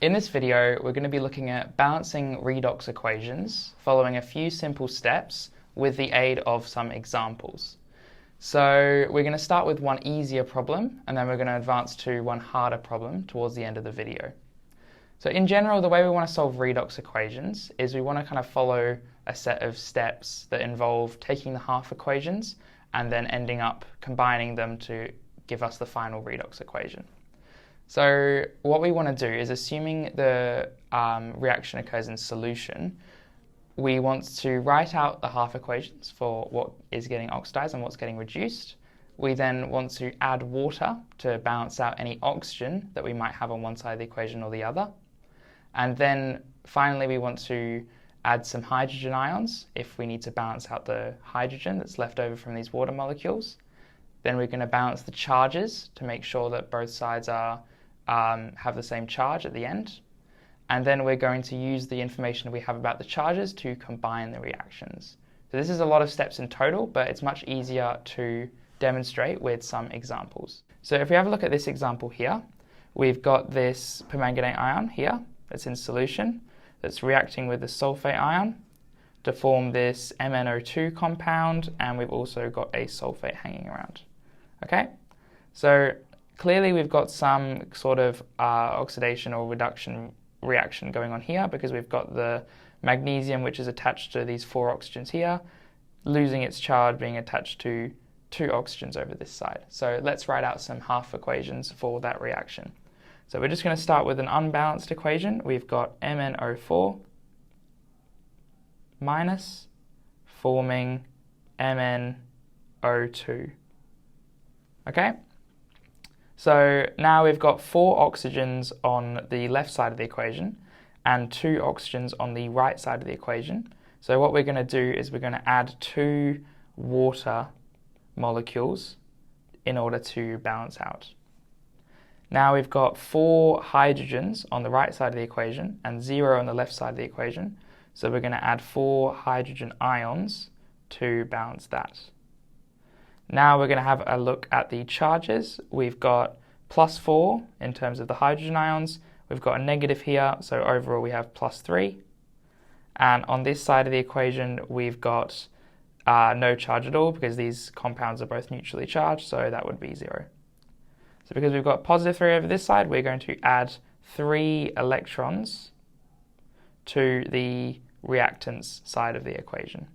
In this video, we're going to be looking at balancing redox equations following a few simple steps with the aid of some examples. So we're going to start with one easier problem, and then we're going to advance to one harder problem towards the end of the video. So in general, the way we want to solve redox equations is we want to kind of follow a set of steps that involve taking the half equations and then ending up combining them to give us the final redox equation. So what we want to do is, assuming the reaction occurs in solution, we want to write out the half equations for what is getting oxidized and what's getting reduced. We then want to add water to balance out any oxygen that we might have on one side of the equation or the other. And then finally we want to add some hydrogen ions if we need to balance out the hydrogen that's left over from these water molecules. Then we're going to balance the charges to make sure that both sides are have the same charge at the end. And then we're going to use the information we have about the charges to combine the reactions. So this is a lot of steps in total, but it's much easier to demonstrate with some examples. So if we have a look at this example here, we've got this permanganate ion here that's in solution that's reacting with the sulfate ion to form this MnO2 compound, and we've also got a sulfate hanging around. Okay, so clearly we've got some sort of oxidation or reduction reaction going on here, because we've got the magnesium, which is attached to these 4 oxygens here, losing its charge, being attached to 2 oxygens over this side. So let's write out some half equations for that reaction. So we're just going to start with an unbalanced equation. We've got MnO4 minus forming MnO2. Okay? So now we've got 4 oxygens on the left side of the equation and 2 oxygens on the right side of the equation. So what we're going to do is we're going to add 2 water molecules in order to balance out. Now we've got 4 hydrogens on the right side of the equation and 0 on the left side of the equation. So we're going to add 4 hydrogen ions to balance that. Now we're going to have a look at the charges. We've got +4 in terms of the hydrogen ions. We've got a negative here, so overall we have +3. And on this side of the equation, we've got no charge at all, because these compounds are both neutrally charged, so that would be 0. So because we've got +3 over this side, we're going to add 3 electrons to the reactants side of the equation.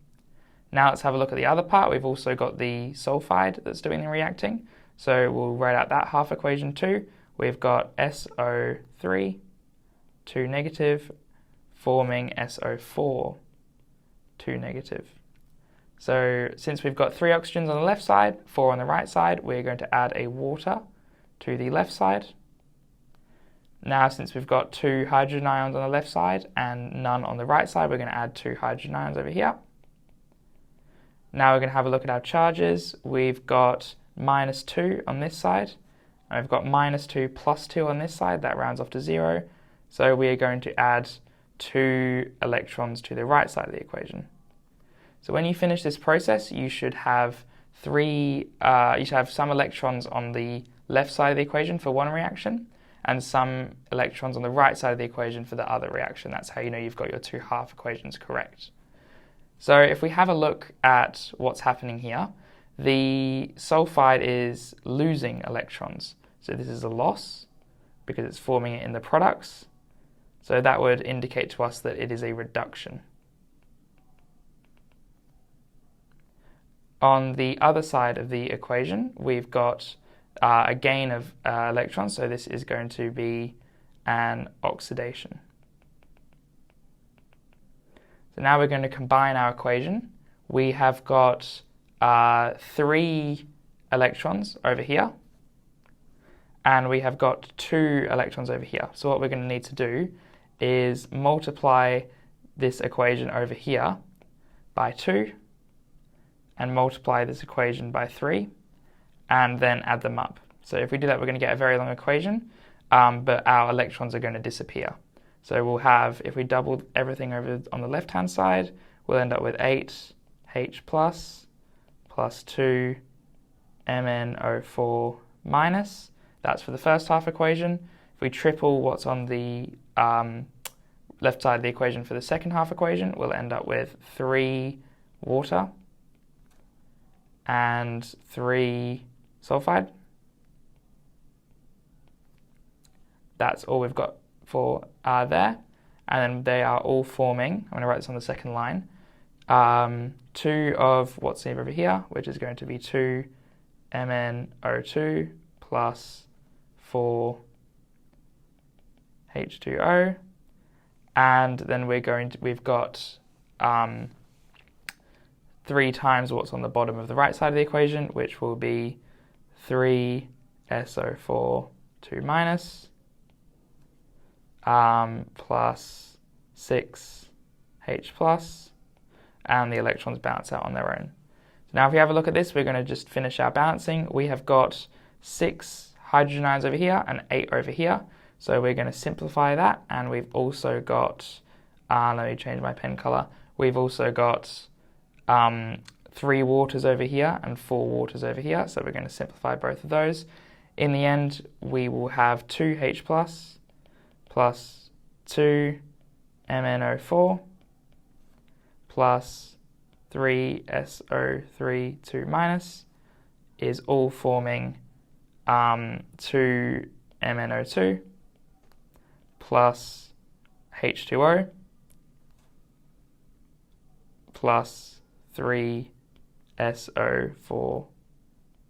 Now let's have a look at the other part. We've also got the sulfide that's doing the reacting. So we'll write out that half equation too. We've got SO3, 2 negative, forming SO4, 2 negative. So since we've got 3 oxygens on the left side, 4 on the right side, we're going to add a water to the left side. Now since we've got 2 hydrogen ions on the left side and none on the right side, we're going to add 2 hydrogen ions over here. Now we're going to have a look at our charges. We've got -2 on this side, and we've got -2 + 2 on this side. That rounds off to 0. So we are going to add 2 electrons to the right side of the equation. So when you finish this process, you should have some electrons on the left side of the equation for one reaction, and some electrons on the right side of the equation for the other reaction. That's how you know you've got your 2 half equations correct. So if we have a look at what's happening here, the sulfide is losing electrons. So this is a loss because it's forming it in the products. So that would indicate to us that it is a reduction. On the other side of the equation, we've got a gain of electrons. So this is going to be an oxidation. So now we're going to combine our equation. We have got 3 electrons over here, and we have got 2 electrons over here. So what we're going to need to do is multiply this equation over here by 2, and multiply this equation by 3, and then add them up. So if we do that, we're going to get a very long equation, but our electrons are going to disappear. So we'll have, if we double everything over on the left-hand side, we'll end up with 8H plus 2 MnO4 minus. That's for the first half equation. if we triple what's on the left side of the equation for the second half equation, we'll end up with 3 water and 3 sulfide. That's all we've got for there. And then they are all forming, I'm going to write this on the second line, 2 of what's over here, which is going to be 2 MnO2 plus 4 H2O. And then we've got 3 times what's on the bottom of the right side of the equation, which will be 3 SO4 2 minus plus 6 H plus, and the electrons balance out on their own. So now if we have a look at this, we're going to just finish our balancing. We have got 6 hydrogen ions over here and 8 over here. So we're going to simplify that, and we've also got, let me change my pen color, we've also got 3 waters over here and 4 waters over here, so we're going to simplify both of those. In the end, we will have 2H plus 2 MnO4 plus 3 SO3 2 minus is all forming 2 MnO2 plus H2O plus 3 SO4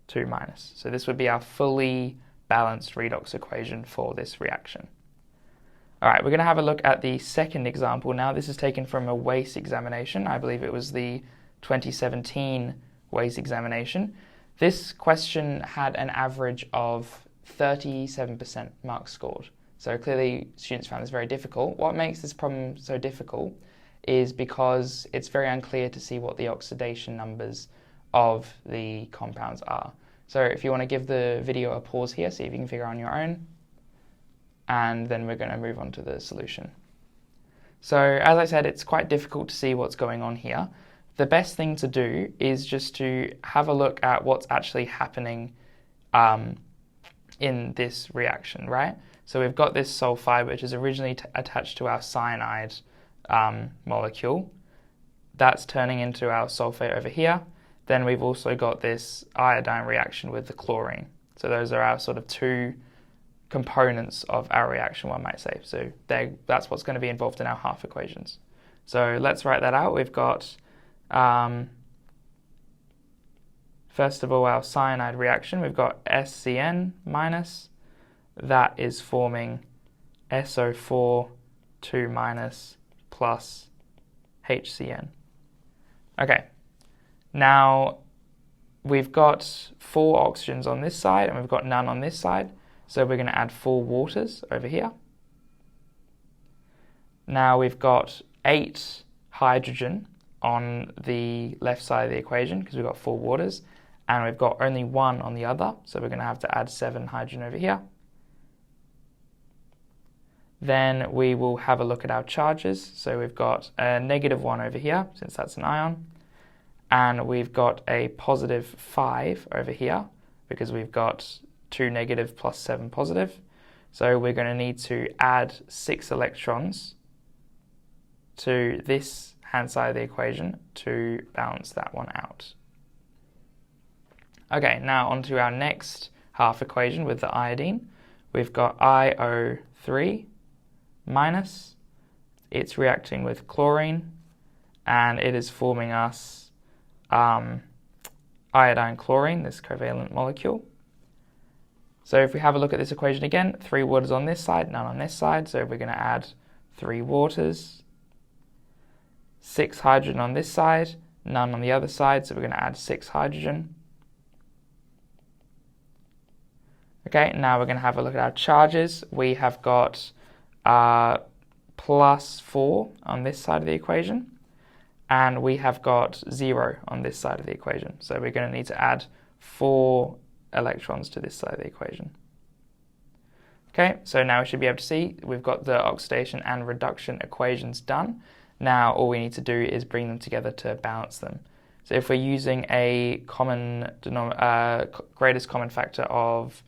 2 minus. So this would be our fully balanced redox equation for this reaction. All right, we're going to have a look at the second example now. This is taken from a WACE examination. I believe it was the 2017 WACE examination. This question had an average of 37% marks scored. So clearly students found this very difficult. What makes this problem so difficult is because it's very unclear to see what the oxidation numbers of the compounds are. So if you want to give the video a pause here, see if you can figure out on your own, and then we're going to move on to the solution. So as I said, it's quite difficult to see what's going on here. The best thing to do is just to have a look at what's actually happening in this reaction, right? So we've got this sulfide, which is originally attached to our cyanide molecule. That's turning into our sulfate over here. Then we've also got this iodine reaction with the chlorine. So those are our sort of 2 components of our reaction, one might say. So that's what's going to be involved in our half equations. So let's write that out. We've got, first of all, our cyanide reaction. We've got SCN minus. That is forming SO4 2 minus plus HCN. Okay, now we've got 4 oxygens on this side and we've got none on this side. So we're going to add 4 waters over here. Now we've got 8 hydrogen on the left side of the equation because we've got 4 waters, and we've got only 1 on the other. So we're going to have to add 7 hydrogen over here. Then we will have a look at our charges. So we've got a -1 over here, since that's an ion. And we've got a +5 over here, because we've got 2 negative plus 7 positive. So we're going to need to add 6 electrons to this hand side of the equation to balance that one out. Okay, now onto our next half equation with the iodine. We've got IO3 minus. It's reacting with chlorine, and it is forming us iodine chlorine, this covalent molecule. So if we have a look at this equation again, 3 waters on this side, none on this side, so we're going to add 3 waters. 6 hydrogen on this side, none on the other side, so we're going to add 6 hydrogen. Okay, now we're going to have a look at our charges. We have got +4 on this side of the equation, and we have got 0 on this side of the equation. So we're going to need to add 4 electrons to this side of the equation. Okay, so now we should be able to see we've got the oxidation and reduction equations done. Now all we need to do is bring them together to balance them. So if we're using a greatest common factor of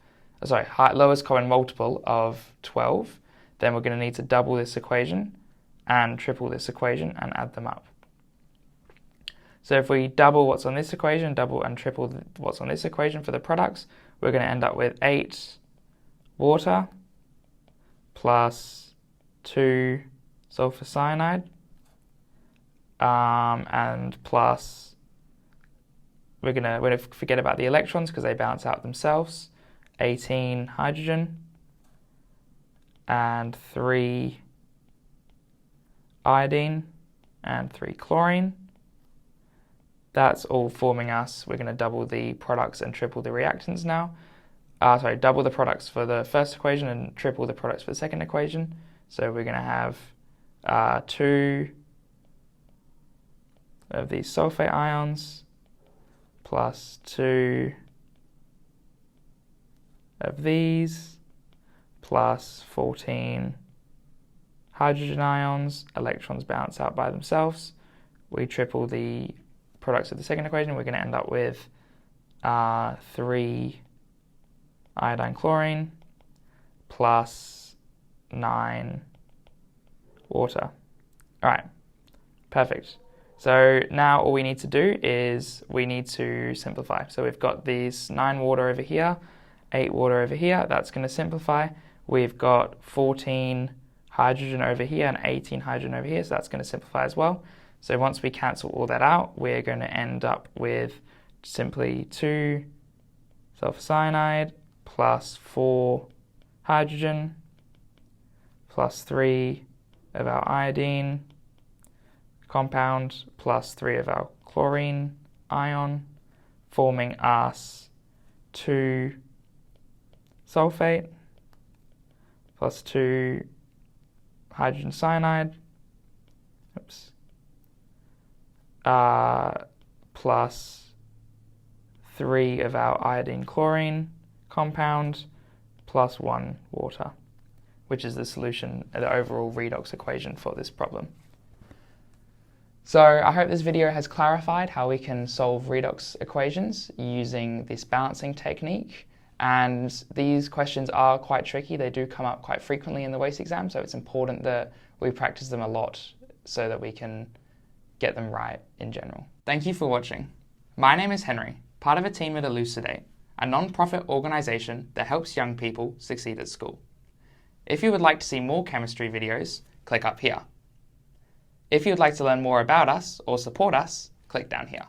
lowest common multiple of 12, then we're going to need to double this equation and triple this equation and add them up. So if we double what's on this equation, double and triple what's on this equation for the products, we're going to end up with 8 water plus 2 sulfur cyanide and plus, we're going to forget about the electrons because they balance out themselves, 18 hydrogen and 3 iodine and 3 chlorine. That's all forming us. We're going to double the products and triple the reactants now. Double the products for the first equation and triple the products for the second equation. So we're going to have 2 of these sulfate ions plus 2 of these plus 14 hydrogen ions. Electrons balance out by themselves. We triple the products of the second equation. We're going to end up with 3 iodine chlorine plus 9 water. All right, perfect. So now all we need to do is we need to simplify. So we've got these 9 water over here, 8 water over here. That's going to simplify. We've got 14 hydrogen over here and 18 hydrogen over here, so that's going to simplify as well. So once we cancel all that out, we're going to end up with simply 2 sulfur cyanide plus 4 hydrogen plus 3 of our iodine compound plus 3 of our chlorine ion, forming us 2 sulfate plus 2 hydrogen cyanide, plus 3 of our iodine chlorine compound plus 1 water, which is the solution, the overall redox equation for this problem. So I hope this video has clarified how we can solve redox equations using this balancing technique. And these questions are quite tricky. They do come up quite frequently in the WACE exam, so it's important that we practice them a lot so that we can get them right in general. Thank you for watching. My name is Henry, part of a team at Elucidate, a non-profit organisation that helps young people succeed at school. If you would like to see more chemistry videos, click up here. If you would like to learn more about us or support us, click down here.